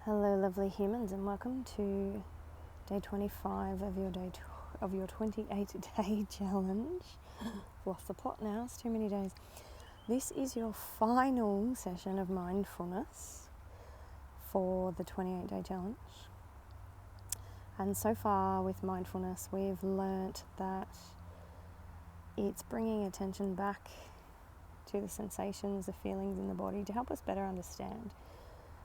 Hello lovely humans, and welcome to day 25 of your 28-day challenge. I've lost the plot now, it's too many days. This is your final session of mindfulness for the 28-day challenge. And so far with mindfulness, we've learnt that it's bringing attention back to the sensations, the feelings in the body to help us better understand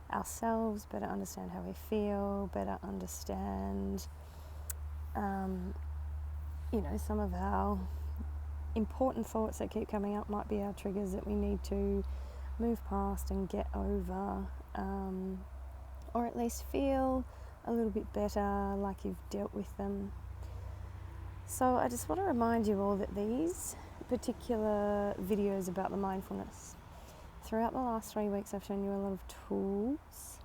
ourselves, better understand how we feel, better understand some of our important thoughts that keep coming up might be our triggers that we need to move past and get over, or at least feel a little bit better like you've dealt with them. So I just want to remind you all that these particular videos about the mindfulness, throughout the last 3 weeks, I've shown you a lot of tools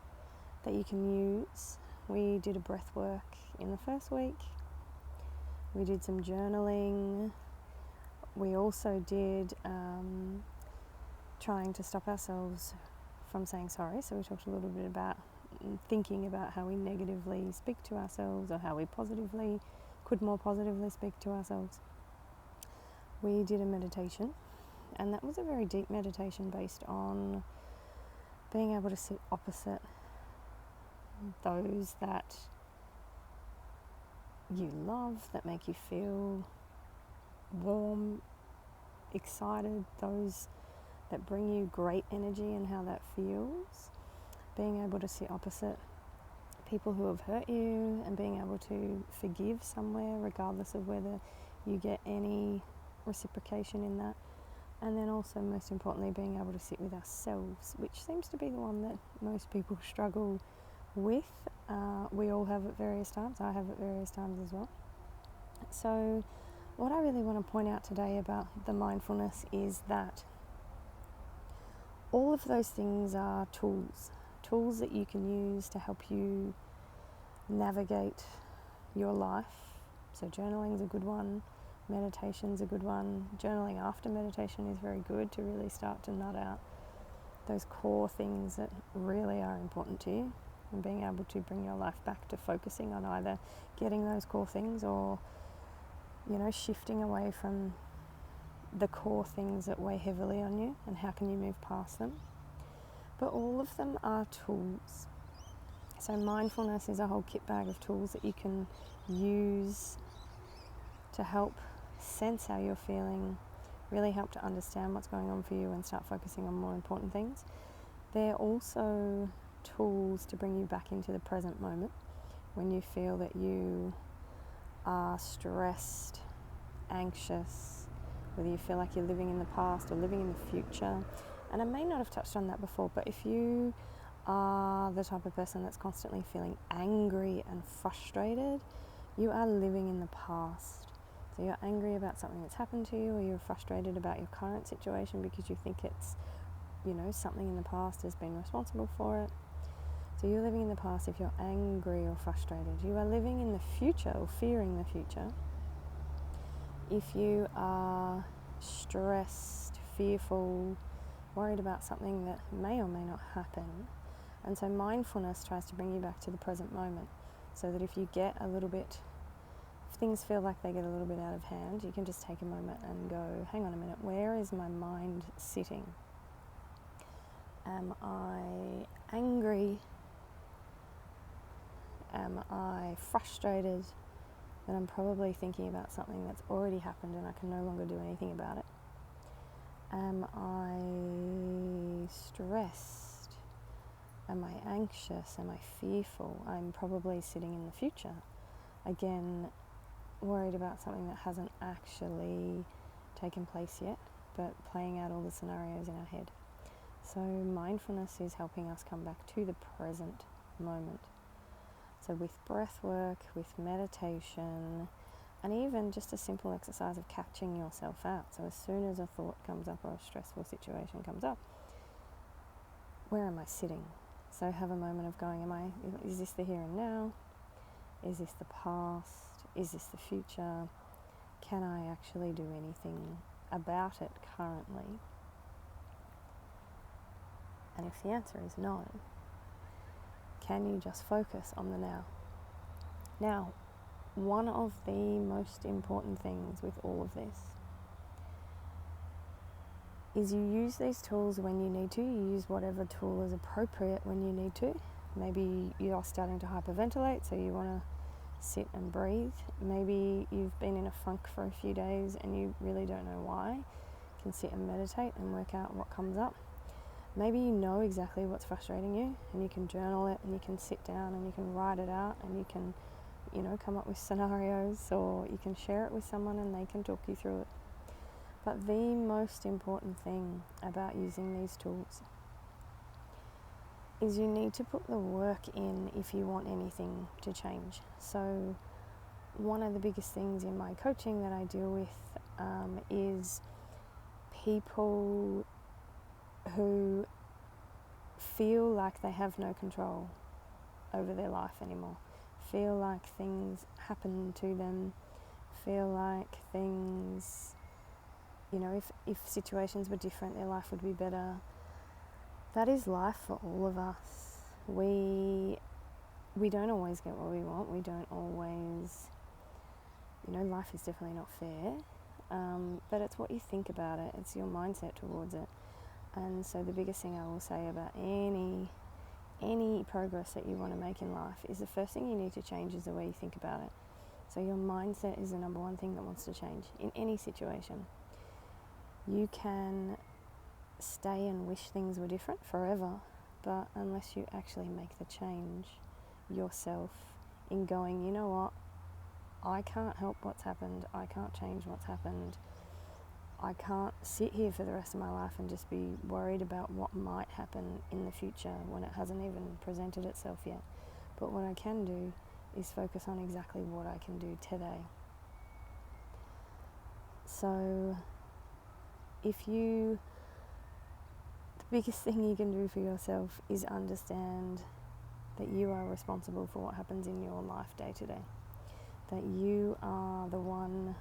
that you can use. We did a breath work in the first week. We did some journaling. We also did trying to stop ourselves from saying sorry. So we talked a little bit about thinking about how we negatively speak to ourselves, or how we could more positively speak to ourselves. We did a meditation. And that was a very deep meditation based on being able to sit opposite those that you love, that make you feel warm, excited, those that bring you great energy and how that feels. Being able to sit opposite people who have hurt you and being able to forgive somewhere regardless of whether you get any reciprocation in that. And then also, most importantly, being able to sit with ourselves, which seems to be the one that most people struggle with. We all have at various times. I have at various times as well. So what I really want to point out today about the mindfulness is that all of those things are tools that you can use to help you navigate your life. So journaling is a good one. Meditation's a good one. Journaling after meditation is very good to really start to nut out those core things that really are important to you, and being able to bring your life back to focusing on either getting those core things or, shifting away from the core things that weigh heavily on you, and how can you move past them. But all of them are tools. So mindfulness is a whole kit bag of tools that you can use to help sense how you're feeling, really help to understand what's going on for you and start focusing on more important things. They're also tools to bring you back into the present moment when you feel that you are stressed, anxious, whether you feel like you're living in the past or living in the future. And I may not have touched on that before, but if you are the type of person that's constantly feeling angry and frustrated, you are living in the past. So you're angry about something that's happened to you, or you're frustrated about your current situation because you think it's, something in the past has been responsible for it. So you're living in the past if you're angry or frustrated. You are living in the future or fearing the future if you are stressed, fearful, worried about something that may or may not happen. And so mindfulness tries to bring you back to the present moment, so that if you get if things feel like they get a little bit out of hand, you can just take a moment and go, hang on a minute, where is my mind sitting? Am I angry? Am I frustrated? Then I'm probably thinking about something that's already happened and I can no longer do anything about it. Am I stressed? Am I anxious? Am I fearful? I'm probably sitting in the future. Again, worried about something that hasn't actually taken place yet, but playing out all the scenarios in our head. So mindfulness is helping us come back to the present moment. So with breath work, with meditation, and even just a simple exercise of catching yourself out. So as soon as a thought comes up or a stressful situation comes up, where am I sitting? So have a moment of going, is this the here and now? Is this the past? Is this the future? Can I actually do anything about it currently? And if the answer is no, Can you just focus on the now? Now, one of the most important things with all of this is you use these tools when you need to. You use whatever tool is appropriate when you need to. Maybe you are starting to hyperventilate, so you want to sit and breathe. Maybe you've been in a funk for a few days and you really don't know why. You can sit and meditate and work out what comes up. Maybe you know exactly what's frustrating you and you can journal it, and you can sit down and you can write it out, and you can, come up with scenarios, or you can share it with someone and they can talk you through it. But the most important thing about using these tools is you need to put the work in if you want anything to change. So one of the biggest things in my coaching that I deal with is people who feel like they have no control over their life anymore, feel like things happen to them, feel like things, if situations were different, their life would be better. That is life for all of us. We don't always get what we want. We don't always, life is definitely not fair. But it's what you think about it. It's your mindset towards it. And so the biggest thing I will say about any progress that you want to make in life is the first thing you need to change is the way you think about it. So your mindset is the number one thing that wants to change in any situation. You can stay and wish things were different forever, but unless you actually make the change yourself in going, you know what, I can't help what's happened, I can't change what's happened, I can't sit here for the rest of my life and just be worried about what might happen in the future when it hasn't even presented itself yet. But what I can do is focus on exactly what I can do today. So the biggest thing you can do for yourself is understand that you are responsible for what happens in your life day to day. That you are the one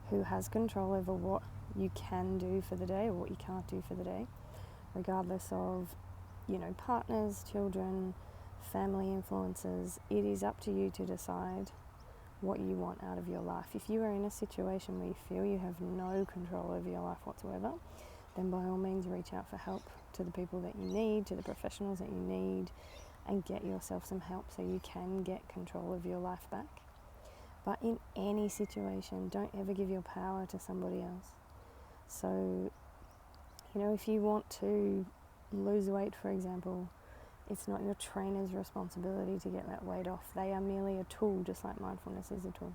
who has control over what you can do for the day or what you can't do for the day, regardless of, partners, children, family influences. It is up to you to decide what you want out of your life. If you are in a situation where you feel you have no control over your life whatsoever, then by all means reach out for help to the people that you need, to the professionals that you need, and get yourself some help so you can get control of your life back. But in any situation, don't ever give your power to somebody else. So, if you want to lose weight, for example, it's not your trainer's responsibility to get that weight off. They are merely a tool, just like mindfulness is a tool.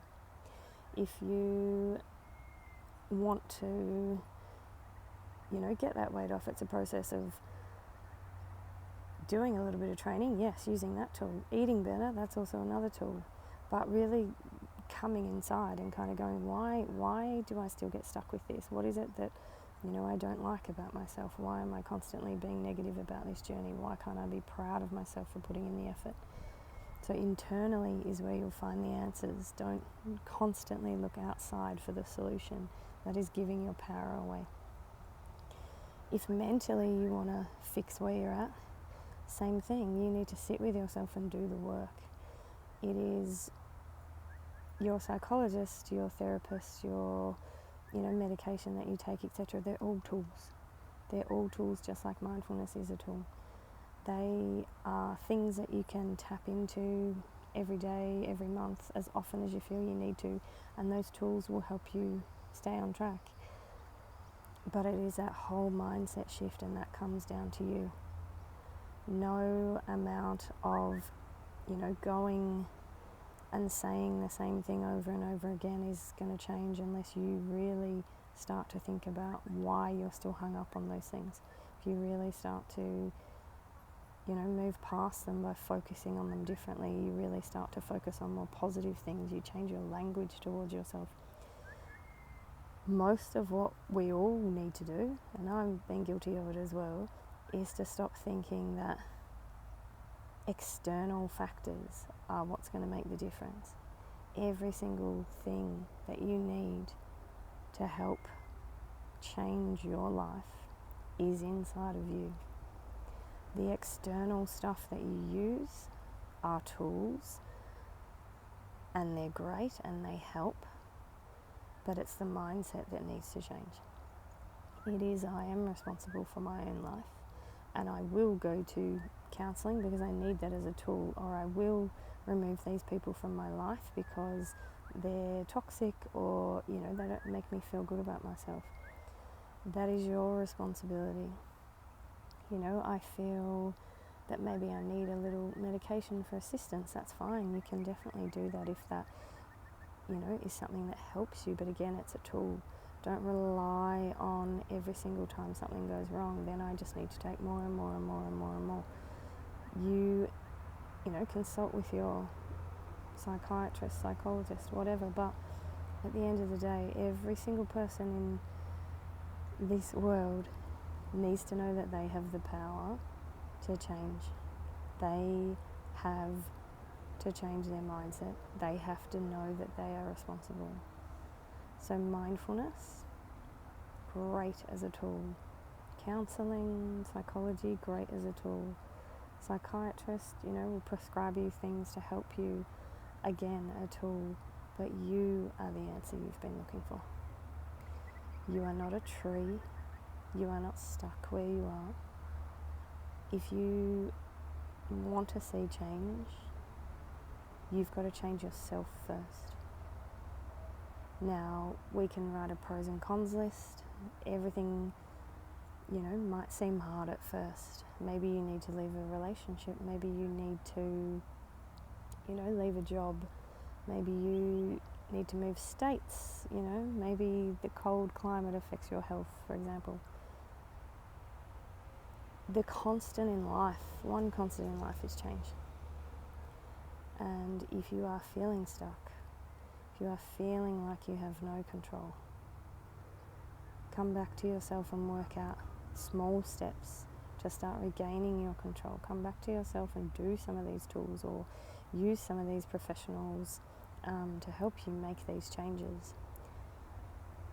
If you want to, get that weight off, it's a process of doing a little bit of training, yes, using that tool. Eating better, that's also another tool. But really coming inside and kind of going, why do I still get stuck with this? What is it that, I don't like about myself? Why am I constantly being negative about this journey? Why can't I be proud of myself for putting in the effort? So internally is where you'll find the answers. Don't constantly look outside for the solution. That is giving your power away. If mentally you want to fix where you're at, same thing. You need to sit with yourself and do the work. It is your psychologist, your therapist, your medication that you take, etc. They're all tools. They're all tools, just like mindfulness is a tool. They are things that you can tap into every day, every month, as often as you feel you need to, and those tools will help you stay on track. But it is that whole mindset shift, and that comes down to you. No amount of, going and saying the same thing over and over again is going to change unless you really start to think about why you're still hung up on those things. If you really start to, move past them by focusing on them differently, you really start to focus on more positive things, you change your language towards yourself. Most of what we all need to do, and I've been guilty of it as well, is to stop thinking that external factors are what's going to make the difference. Every single thing that you need to help change your life is inside of you. The external stuff that you use are tools, and they're great and they help, but it's the mindset that needs to change. It is, I am responsible for my own life, and I will go to counselling because I need that as a tool, or I will remove these people from my life because they're toxic, or they don't make me feel good about myself. That is your responsibility. I feel that maybe I need a little medication for assistance. That's fine. You can definitely do that if that is something that helps you, but again, it's a tool. Don't rely on every single time something goes wrong, then I just need to take more and more and more and more and more. You consult with your psychiatrist, psychologist, whatever, but at the end of the day, every single person in this world needs to know that they have the power to change. They have to change their mindset. They have to know that they are responsible. So mindfulness, great as a tool. Counselling, psychology, great as a tool. Psychiatrist, will prescribe you things to help you. Again, a tool, but you are the answer you've been looking for. You are not a tree. You are not stuck where you are. If you want to see change, you've got to change yourself first. Now, we can write a pros and cons list. Everything, might seem hard at first. Maybe you need to leave a relationship. Maybe you need to, leave a job. Maybe you need to move states. Maybe the cold climate affects your health, for example. The constant in life, one constant in life is change. And if you are feeling stuck, if you are feeling like you have no control, come back to yourself and work out small steps to start regaining your control. Come back to yourself and do some of these tools, or use some of these professionals to help you make these changes.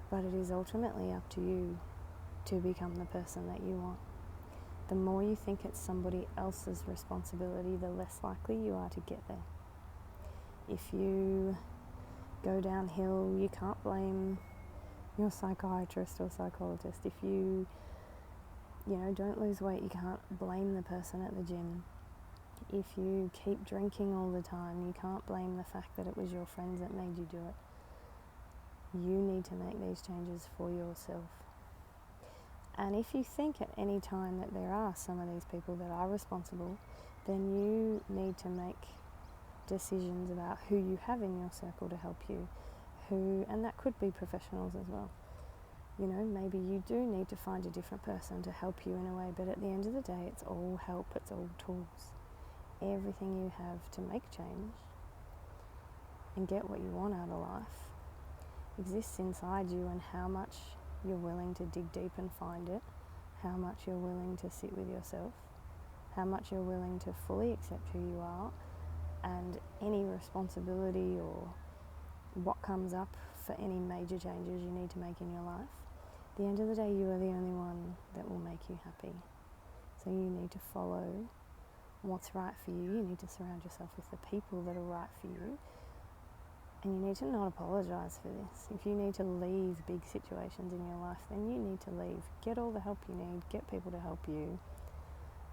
But it is ultimately up to you to become the person that you want. The more you think it's somebody else's responsibility, the less likely you are to get there. If you go downhill, you can't blame your psychiatrist or psychologist. If you don't lose weight, you can't blame the person at the gym. If you keep drinking all the time, you can't blame the fact that it was your friends that made you do it. You need to make these changes for yourself. And if you think at any time that there are some of these people that are responsible, then you need to make decisions about who you have in your circle to help you. And that could be professionals as well. Maybe you do need to find a different person to help you in a way, but at the end of the day, it's all help, it's all tools. Everything you have to make change and get what you want out of life exists inside you, and how much you're willing to dig deep and find it, how much you're willing to sit with yourself, how much you're willing to fully accept who you are, and any responsibility or what comes up for any major changes you need to make in your life. At the end of the day, you are the only one that will make you happy. So you need to follow what's right for you. You need to surround yourself with the people that are right for you. And you need to not apologise for this. If you need to leave big situations in your life, then you need to leave. Get all the help you need, get people to help you,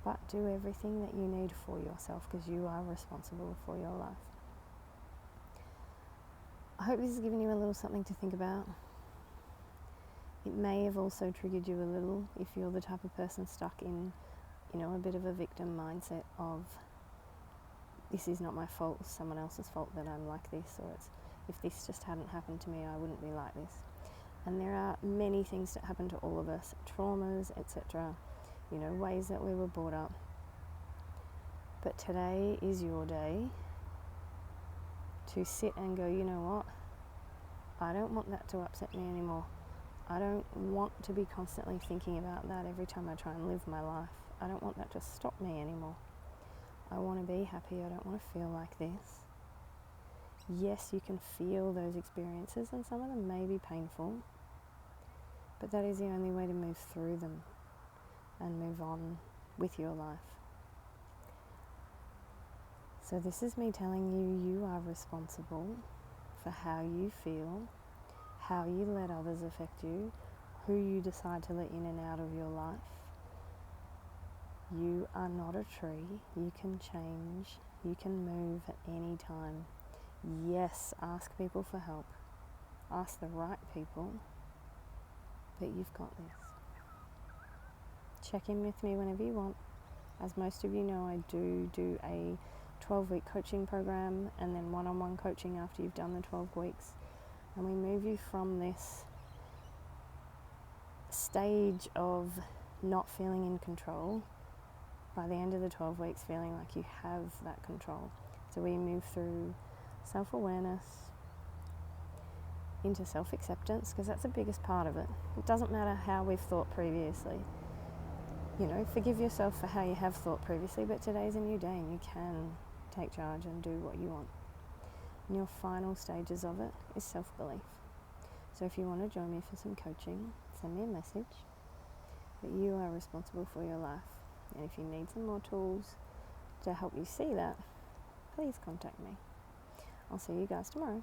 but do everything that you need for yourself, because you are responsible for your life. I hope this has given you a little something to think about. It may have also triggered you a little if you're the type of person stuck in, a bit of a victim mindset of, this is not my fault, it's someone else's fault that I'm like this, or it's, if this just hadn't happened to me, I wouldn't be like this. And there are many things that happen to all of us, traumas, etc., ways that we were brought up. But today is your day to sit and go, you know what? I don't want that to upset me anymore. I don't want to be constantly thinking about that every time I try and live my life. I don't want that to stop me anymore. I want to be happy. I don't want to feel like this. Yes, you can feel those experiences, and some of them may be painful, but that is the only way to move through them and move on with your life. So this is me telling you you are responsible for how you feel, how you let others affect you, who you decide to let in and out of your life. You are not a tree. You can change. You can move at any time. Yes, ask people for help. Ask the right people. But you've got this. Check in with me whenever you want. As most of you know, I do a 12-week coaching program and then one-on-one coaching after you've done the 12 weeks. And we move you from this stage of not feeling in control, by the end of the 12 weeks feeling like you have that control. So we move through self-awareness into self-acceptance, because that's the biggest part of it. It doesn't matter how we've thought previously. You know, forgive yourself for how you have thought previously, but today's a new day and you can take charge and do what you want. And your final stages of it is self-belief. So if you want to join me for some coaching, send me a message that you are responsible for your life. And if you need some more tools to help you see that, please contact me. I'll see you guys tomorrow.